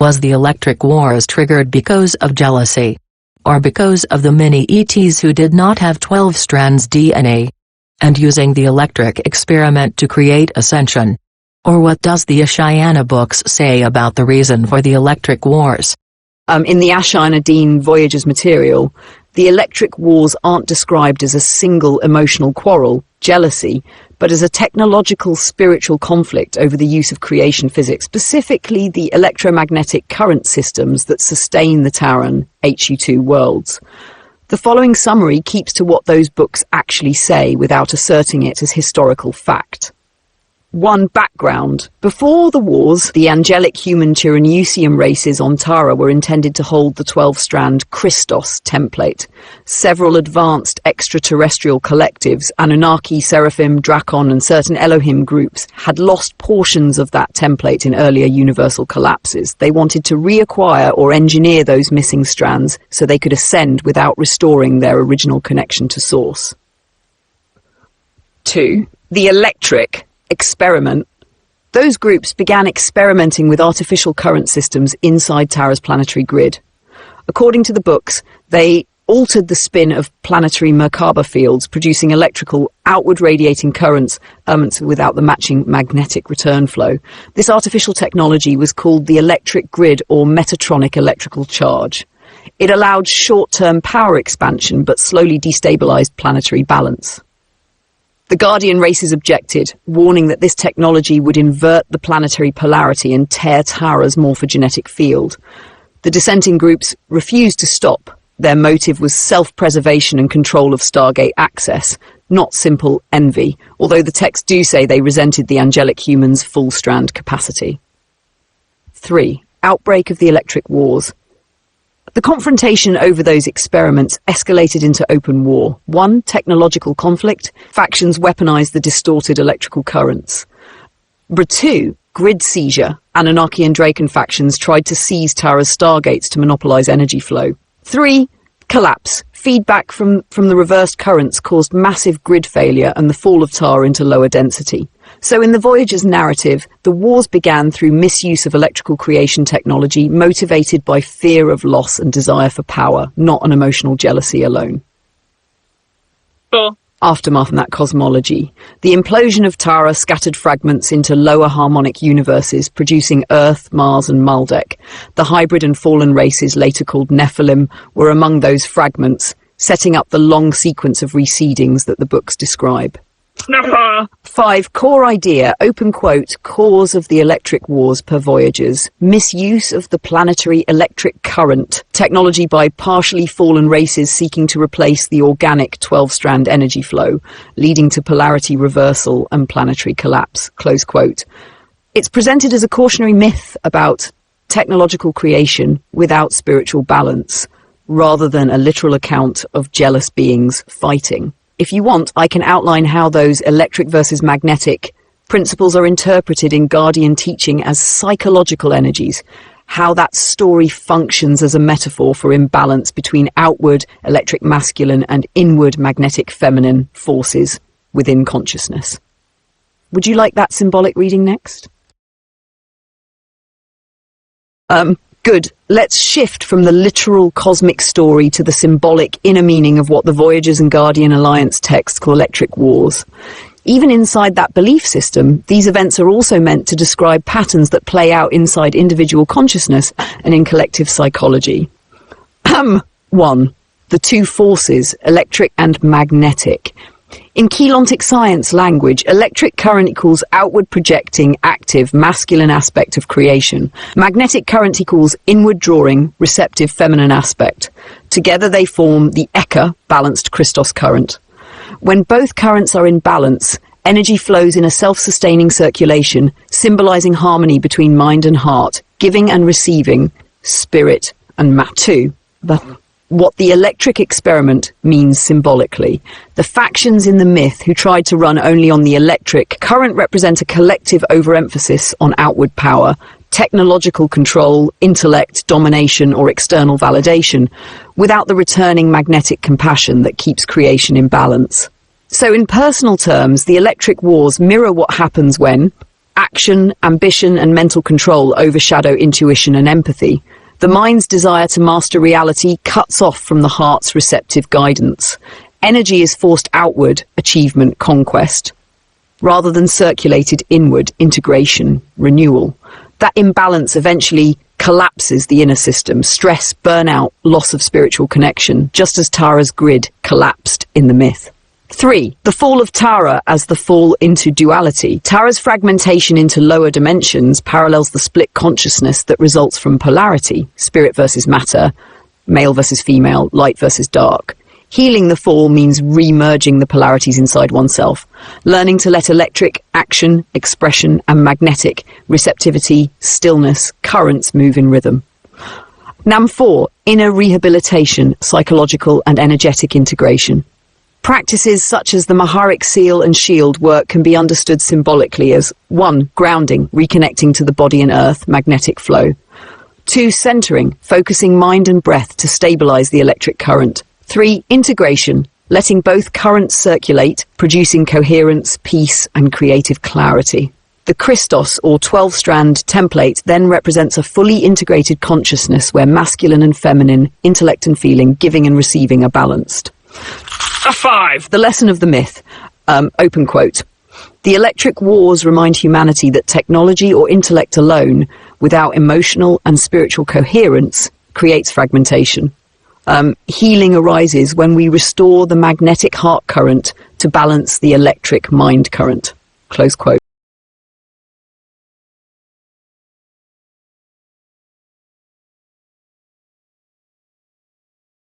Was the electric wars triggered because of jealousy? Or because of the mini ETs who did not have 12 strands DNA? And using the electric experiment to create ascension? Or what does the Ashayana books say about the reason for the electric wars? In the Ashayana Dean Voyager's material, the electric wars aren't described as a single emotional quarrel, jealousy, but as a technological spiritual conflict over the use of creation physics, specifically the electromagnetic current systems that sustain the Terran HU2 worlds. The following summary keeps to what those books actually say without asserting it as historical fact. 1. Background. Before the wars, the angelic human Tyrannusium races on Tara were intended to hold the 12-strand Christos template. Several advanced extraterrestrial collectives, Anunnaki, Seraphim, Drakon, and certain Elohim groups, had lost portions of that template in earlier universal collapses. They wanted to reacquire or engineer those missing strands so they could ascend without restoring their original connection to Source. 2. The electric experiment. Those groups began experimenting with artificial current systems inside Tara's planetary grid. According to the books, they altered the spin of planetary Merkaba fields, producing electrical, outward radiating currents, without the matching magnetic return flow. This artificial technology was called the electric grid or Metatronic electrical charge. It allowed short-term power expansion but slowly destabilized planetary balance. The Guardian races objected, warning that this technology would invert the planetary polarity and tear Tara's morphogenetic field. The dissenting groups refused to stop. Their motive was self-preservation and control of Stargate access, not simple envy, although the texts do say they resented the angelic humans' full-strand capacity. 3. Outbreak of the electric wars. The confrontation over those experiments escalated into open war. 1. Technological conflict. Factions weaponized the distorted electrical currents. 2. Grid seizure. Anunnaki and Draken factions tried to seize Tara's stargates to monopolize energy flow. 3. Collapse. Feedback from the reversed currents caused massive grid failure and the fall of Tara into lower density. So in the Voyager's narrative, the wars began through misuse of electrical creation technology motivated by fear of loss and desire for power, not an emotional jealousy alone. 4. Aftermath in that cosmology. The implosion of Tara scattered fragments into lower harmonic universes, producing Earth, Mars, and Maldek. The hybrid and fallen races, later called Nephilim, were among those fragments, setting up the long sequence of reseedings that the books describe. 5. Core idea, open quote, cause of the electric wars per Voyagers. Misuse of the planetary electric current. Technology by partially fallen races seeking to replace the organic 12-strand energy flow, leading to polarity reversal and planetary collapse. Close quote. It's presented as a cautionary myth about technological creation without spiritual balance, rather than a literal account of jealous beings fighting. If you want, I can outline how those electric versus magnetic principles are interpreted in Guardian teaching as psychological energies, how that story functions as a metaphor for imbalance between outward electric masculine and inward magnetic feminine forces within consciousness. Would you like that symbolic reading next? Good. Let's shift from the literal cosmic story to the symbolic inner meaning of what the Voyagers and Guardian Alliance texts call electric wars. Even inside that belief system, these events are also meant to describe patterns that play out inside individual consciousness and in collective psychology. 1. The two forces, electric and magnetic. In Keylontic science language, electric current equals outward projecting, active, masculine aspect of creation. Magnetic current equals inward drawing, receptive, feminine aspect. Together they form the Eka, balanced Christos current. When both currents are in balance, energy flows in a self-sustaining circulation, symbolizing harmony between mind and heart, giving and receiving, spirit and Matu. What the electric experiment means symbolically. The factions in the myth who tried to run only on the electric current represent a collective overemphasis on outward power, technological control, intellect, domination, or external validation, without the returning magnetic compassion that keeps creation in balance. So in personal terms, the electric wars mirror what happens when action, ambition, and mental control overshadow intuition and empathy, the mind's desire to master reality cuts off from the heart's receptive guidance. Energy is forced outward, achievement, conquest, rather than circulated inward, integration, renewal. That imbalance eventually collapses the inner system, stress, burnout, loss of spiritual connection, just as Tara's grid collapsed in the myth. 3. The fall of Tara as the fall into duality. Tara's fragmentation into lower dimensions parallels the split consciousness that results from polarity, spirit versus matter, male versus female, light versus dark. Healing the fall means re-merging the polarities inside oneself, learning to let electric, action, expression, and magnetic, receptivity, stillness, currents move in rhythm. Nam 4. Inner rehabilitation, psychological and energetic integration. Practices such as the Maharic Seal and Shield work can be understood symbolically as 1. Grounding, reconnecting to the body and earth, magnetic flow. 2. Centering, focusing mind and breath to stabilize the electric current. 3. Integration, letting both currents circulate, producing coherence, peace, and creative clarity. The Christos, or 12-strand template, then represents a fully integrated consciousness where masculine and feminine, intellect and feeling, giving and receiving are balanced. A 5. The lesson of the myth, open quote. The electric wars remind humanity that technology or intellect alone, without emotional and spiritual coherence, creates fragmentation. Healing arises when we restore the magnetic heart current to balance the electric mind current. Close quote.